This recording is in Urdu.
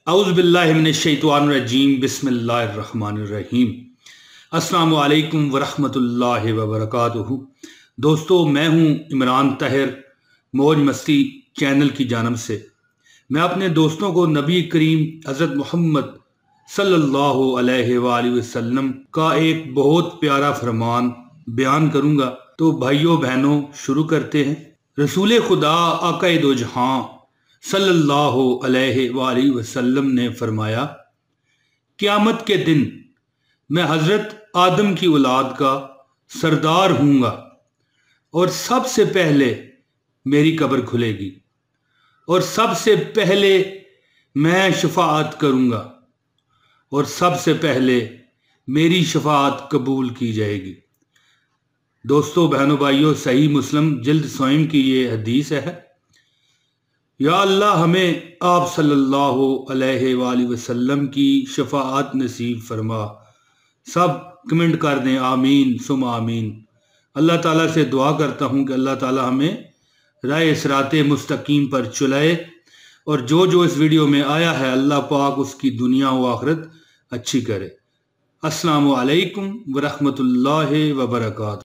اعوذ باللہ من الشیطان الرجیم بسم اللہ الرحمن الرحیم۔ السلام علیکم ورحمۃ اللہ وبرکاتہ۔ دوستو، میں ہوں عمران طاہر، موج مستی چینل کی جانب سے۔ میں اپنے دوستوں کو نبی کریم حضرت محمد صلی اللہ علیہ وآلہ وسلم کا ایک بہت پیارا فرمان بیان کروں گا۔ تو بھائیوں بہنوں، شروع کرتے ہیں۔ رسول خدا آقا دو جہاں صلی اللہ علیہ وآلہ وسلم نے فرمایا، قیامت کے دن میں حضرت آدم کی اولاد کا سردار ہوں گا اور سب سے پہلے میری قبر کھلے گی اور سب سے پہلے میں شفاعت کروں گا اور سب سے پہلے میری شفاعت قبول کی جائے گی۔ دوستو بہنوں بھائیوں، صحیح مسلم جلد سوئم کی یہ حدیث ہے۔ یا اللہ ہمیں آپ صلی اللہ علیہ وآلہ وسلم کی شفاعت نصیب فرما۔ سب کمنٹ کر دیں آمین ثم آمین۔ اللہ تعالیٰ سے دعا کرتا ہوں کہ اللہ تعالیٰ ہمیں راہ صراط مستقیم پر چلائے، اور جو جو اس ویڈیو میں آیا ہے اللہ پاک اس کی دنیا و آخرت اچھی کرے۔ السلام علیکم ورحمۃ اللہ وبرکاتہ۔